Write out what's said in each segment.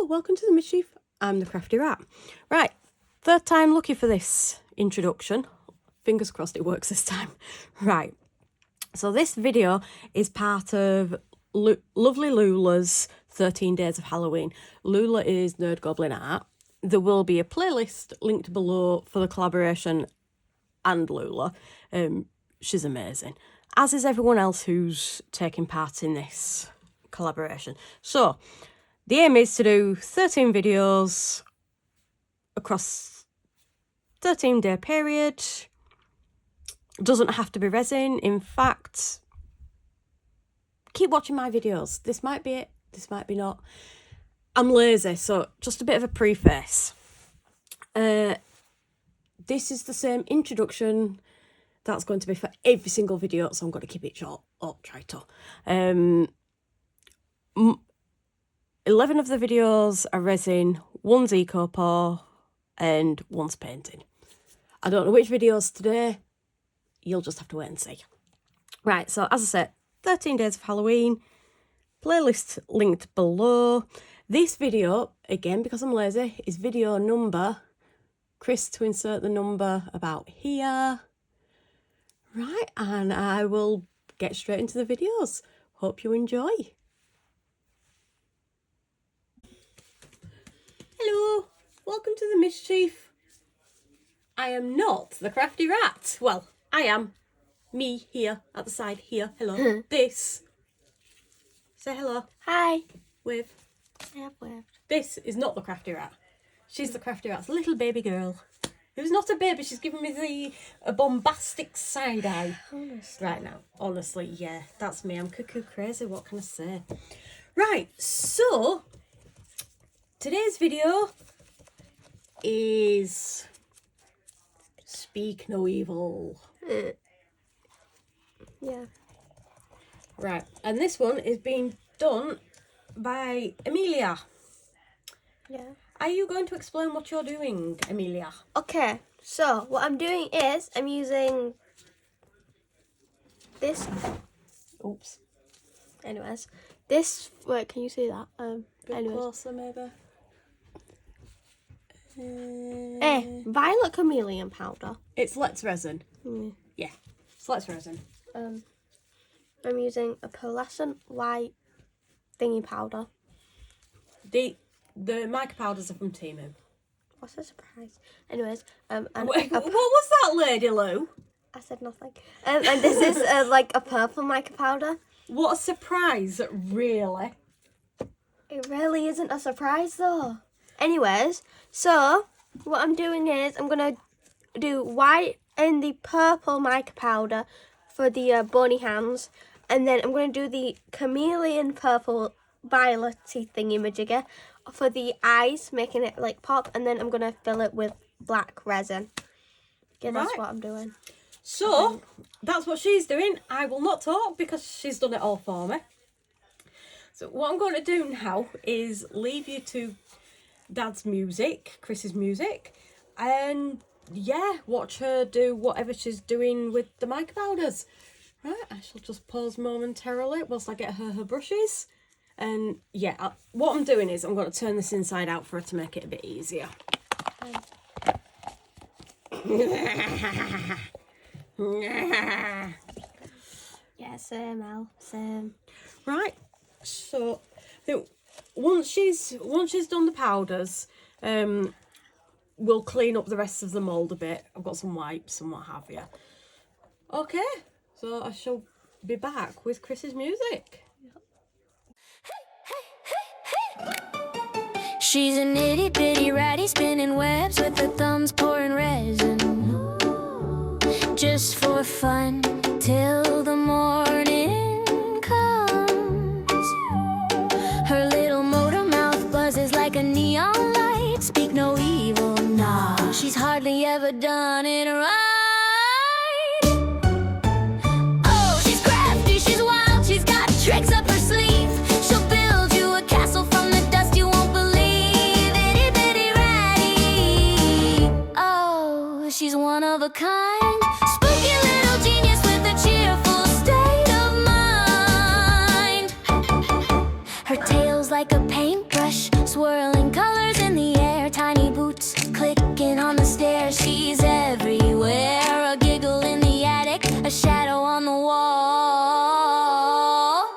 welcome to the Mischief. I'm the Crafty Rat. Right, third time lucky for this introduction. Fingers crossed it works this time. Right, so this video is part of lovely Lula's 13 Days of Halloween. Lula is Nerd Goblin Art. There will be a playlist linked below for the collaboration and Lula. She's amazing, as is everyone else who's taking part in this collaboration. So the aim is to do 13 videos across 13-day period. Doesn't have to be resin. In fact, keep watching my videos. This might be it, this might be not. I'm lazy, so just a bit of a preface. This is the same introduction that's going to be for every single video, so I'm going to keep it short, or try to. 11 of the videos are resin, one's eco-pour, and one's painting. I don't know which videos today. You'll just have to wait and see. Right, so as I said, 13 Days of Halloween. Playlist linked below. This video, again, because I'm lazy, is video number. Chris to insert the number about here. Right, and I will get straight into the videos. Hope you enjoy. Hello, welcome to the Mischief. I am not the Crafty Rat. Well, I am. Me here at the side here. Hello. This. Say hello. Hi. Wave. I have waved. This is not the Crafty Rat. She's the Crafty Rat's little baby girl. Who's not a baby. She's giving me a bombastic side eye. Honestly. Right now. Honestly, yeah. That's me. I'm cuckoo crazy. What can I say? Right. So, today's video is Speak No Evil. Yeah. Right, and this one is being done by Amelia. Yeah. Are you going to explain what you're doing, Amelia? Okay, so what I'm doing is I'm using this. Oops. Anyways, this. Wait, can you see that? Bit closer, maybe. Violet chameleon powder. It's Let's Resin. Mm. Yeah, it's Let's Resin. I'm using a pearlescent white thingy powder. The mica powders are from Timu. What's a surprise? Anyways, and Wait, what was that, Lady Lou? I said nothing. And this is like a purple mica powder. What a surprise, really. It really isn't a surprise though. Anyways, so what I'm doing is I'm gonna do white and the purple mica powder for the bunny hands, and then I'm gonna do the chameleon purple violet-y thingy-majigger for the eyes, making it like pop, and then I'm gonna fill it with black resin. Yeah, that's what I'm doing. So that's what she's doing. I will not talk because she's done it all for me. So what I'm going to do now is leave you to Dad's music, Chris's music, and yeah, watch her do whatever she's doing with the mica powders. Right, I shall just pause momentarily whilst I get her brushes. And yeah, what I'm doing is I'm going to turn this inside out for her to make it a bit easier. Yeah, same, Al, same. Right, so once she's done the powders, we'll clean up the rest of the mould a bit. I've got some wipes and what have you. Okay, so I shall be back with Chris's music. She's an itty bitty ratty spinning webs with her thumbs pouring resin, just for fun till the morning comes. Her little motor mouth buzzes like a neon light. Speak no evil, nah, she's hardly ever done it right. Oh, she's crafty, she's wild, she's got tricks up her sleeve. She'll build you a castle from the dust you won't believe. Itty bitty ratty, oh, she's one of a kind. Spooky little genius with a cheerful state of mind. Her tail's like like a paintbrush, swirling colors in the air. Tiny boots clicking on the stairs. She's everywhere. A giggle in the attic, a shadow on the wall.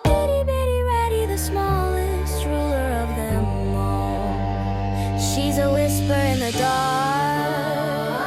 Itty bitty ratty, the smallest ruler of them all. She's a whisper in the dark,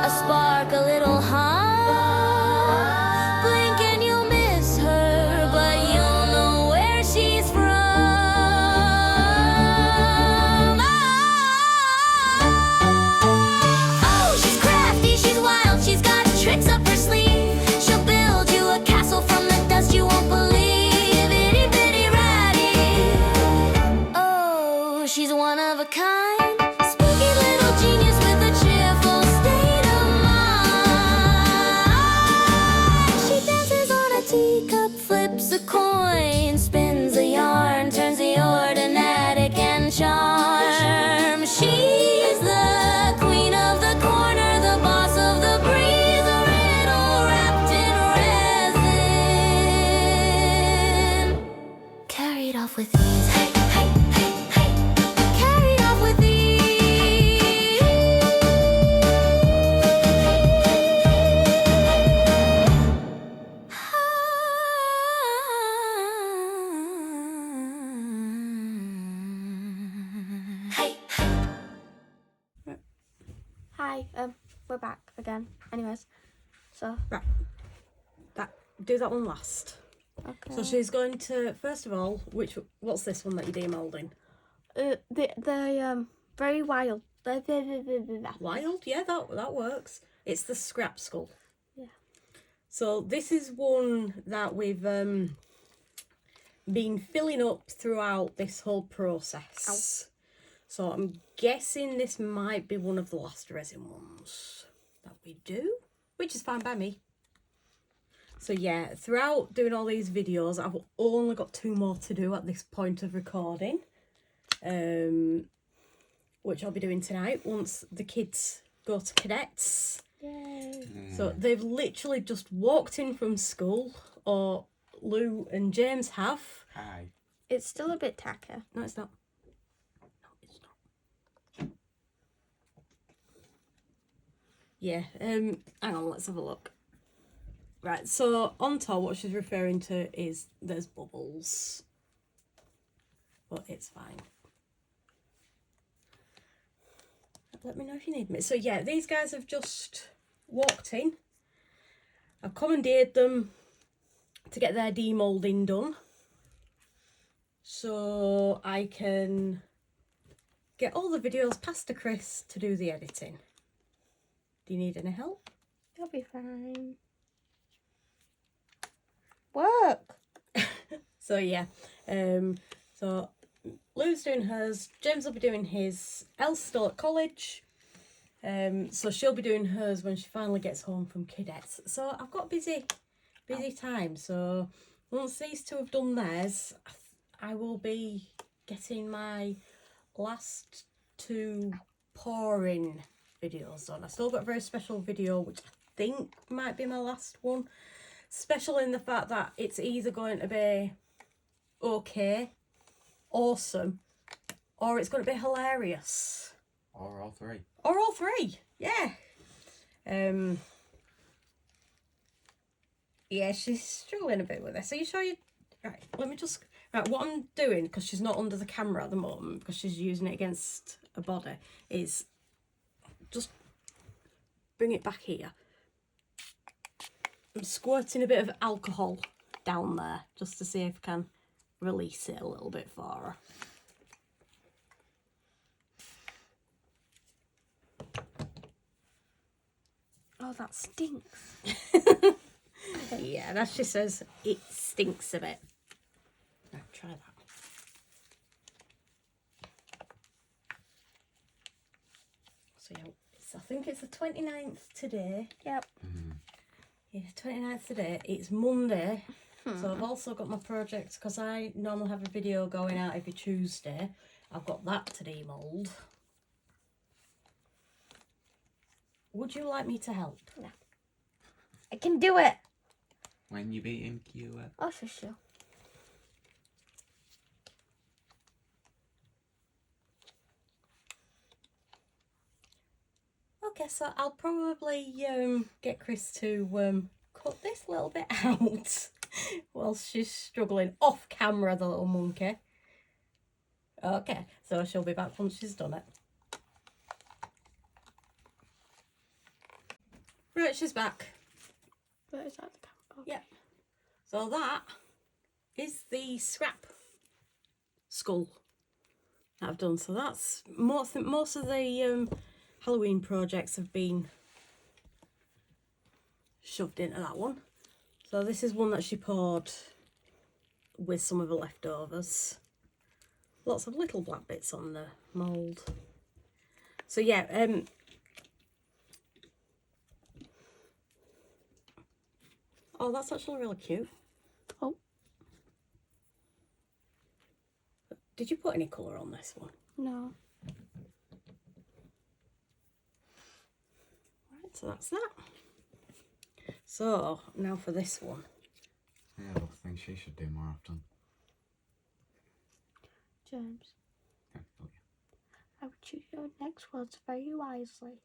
a spark, a little hum. Blink and you'll miss her, but you'll know where she's from. Oh, she's crafty, she's wild, she's got tricks up her sleeve. She'll build you a castle from the dust you won't believe. Itty bitty ratty. Oh, she's one of a kind. Spooky little genius with a cheerful state of mind. She dances on a teacup, flips a coin, spins a yarn, turns the ordinary and charm. She's the queen of the corner, the boss of the breeze, a riddle wrapped in resin. Carried off with ease. Hey, hey, hey, hey. Carried off with ease. Hey, Hi, we're back again. Anyways, so Right. Do that one last. okay. So she's going to, first of all, what's this one that you're demoulding? The very wild. Wild? Yeah, that works. It's the scrap skull. Yeah. So this is one that we've been filling up throughout this whole process. So I'm guessing this might be one of the last resin ones that we do, which is fine by me. So yeah, throughout doing all these videos, I've only got 2 more to do at this point of recording, which I'll be doing tonight once the kids go to cadets. Yay. So they've literally just walked in from school, or Lou and James have. Hi. It's still a bit tacky. No, it's not. No, it's not. Yeah, hang on, let's have a look. Right, so on top, what she's referring to is there's bubbles. But it's fine. Let me know if you need me. So yeah, these guys have just walked in. I've commandeered them to get their demoulding done, so I can get all the videos passed to Chris to do the editing. Do you need any help? You'll be fine. Work. So yeah, so Lou's doing hers, James will be doing his, Elle's still at college, so she'll be doing hers when she finally gets home from cadets. So I've got busy time, so once these 2 have done theirs, I will be getting my last 2 pouring videos done. I still got a very special video which I think might be my last one. Special in the fact that it's either going to be okay, awesome, or it's going to be hilarious. Or all 3. Or all 3, yeah. Yeah, she's struggling a bit with this. Are you sure you... Right, let me just... Right, what I'm doing, because she's not under the camera at the moment, because she's using it against a body, is just bring it back here. I'm squirting a bit of alcohol down there, just to see if I can release it a little bit for her. Oh, that stinks. Yeah, and as she says, it stinks a bit. Right, try that. So yeah, I think it's the 29th today. Yep. Yeah, 29th today. It's Monday. So I've also got my project, because I normally have a video going out every Tuesday. I've got that to demould. Would you like me to help? No. I can do it. When you beating Q. Oh, for sure. Okay, so I'll probably get Chris to cut this little bit out whilst she's struggling off camera, the little monkey. Okay, so she'll be back once she's done it. Right, she's back. Where is that? The camera? Yeah. So that is the scrap skull that I've done. So that's most of the Halloween projects have been shoved into that one. So this is one that she poured with some of the leftovers. Lots of little black bits on the mould. So yeah, oh, that's actually really cute. Oh. Did you put any colour on this one? No. Right, so that's that. So now for this one. Yeah, I think she should do more often. James, Yeah, oh, I would choose your next words very wisely.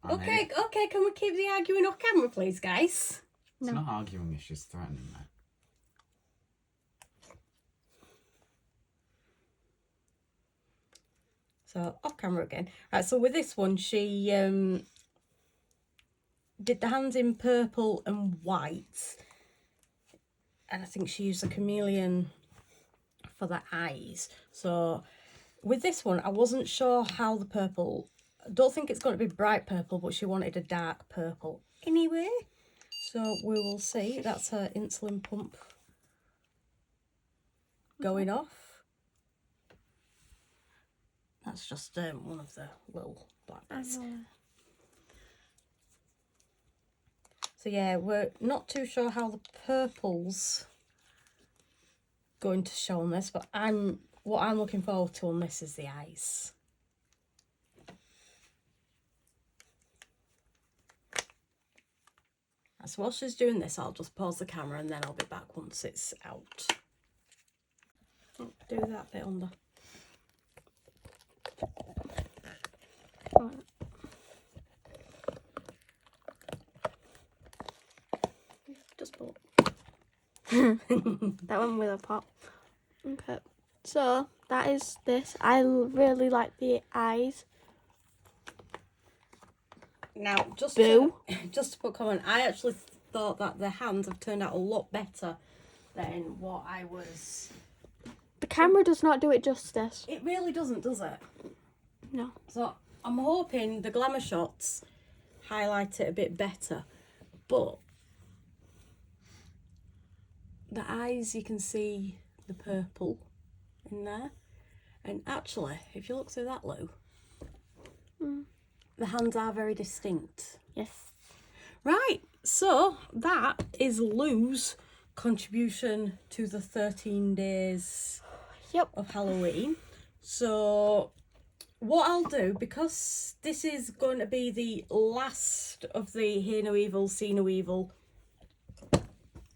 yeah. Okay, okay, can we keep the arguing off camera, please, guys? It's No. not arguing, it's just threatening that. So off camera again. Right, so with this one, she did the hands in purple and white, and I think she used a chameleon for the eyes. So with this one, I wasn't sure how the purple, I don't think it's going to be bright purple, but she wanted a dark purple anyway. So we will see. That's her insulin pump going off. That's just one of the little black bits. So yeah, we're not too sure how the purple's going to show on this, but what I'm looking forward to on this is the eyes. So while she's doing this, I'll just pause the camera and then I'll be back once it's out. Do that bit under. Just pull up. That one with a pop. Okay. So that is this. I really like the eyes. Now, just Boo. to put comment, I actually thought that the hands have turned out a lot better than what I was. The camera does not do it justice. It really doesn't, does it? No. So I'm hoping the glamour shots highlight it a bit better, but the eyes, you can see the purple in there, and actually, if you look through that, Lou, the hands are very distinct. Yes. Right, so that is Lou's contribution to the 13 days Yep. of Halloween. So what I'll do, because this is going to be the last of the Hear No Evil, See No Evil,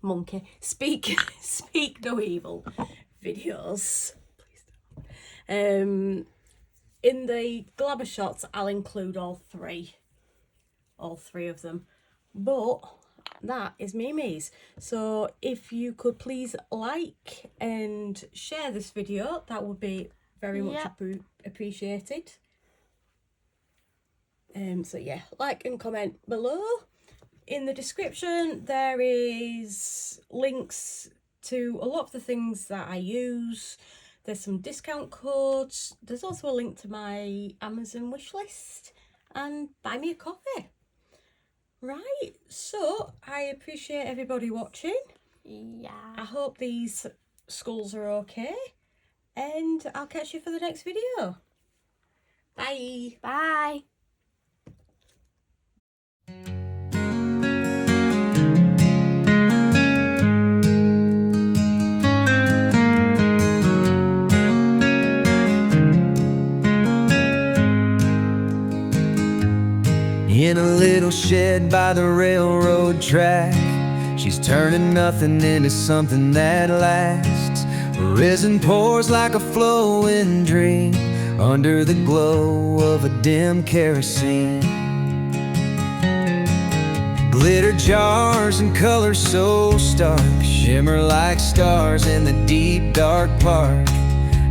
monkey, Speak No Evil videos. Please don't. In the glamour shots, I'll include all three of them. But that is Mimi's. So if you could please like and share this video, that would be very much appreciated. So yeah, like and comment below. In the description there is links to a lot of the things that I use. There's some discount codes. There's also a link to my Amazon wishlist and buy me a coffee. Right, so I appreciate everybody watching. Yeah. I hope these skulls are okay, and I'll catch you for the next video. Bye. Bye. In a little shed by the railroad track, she's turning nothing into something that lasts. Resin pours like a flowing dream under the glow of a dim kerosene. Glitter jars and colors so stark shimmer like stars in the deep dark park.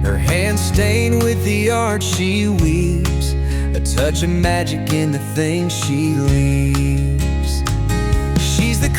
Her hands stained with the art she weaves, a touch of magic in the things she leaves. She's the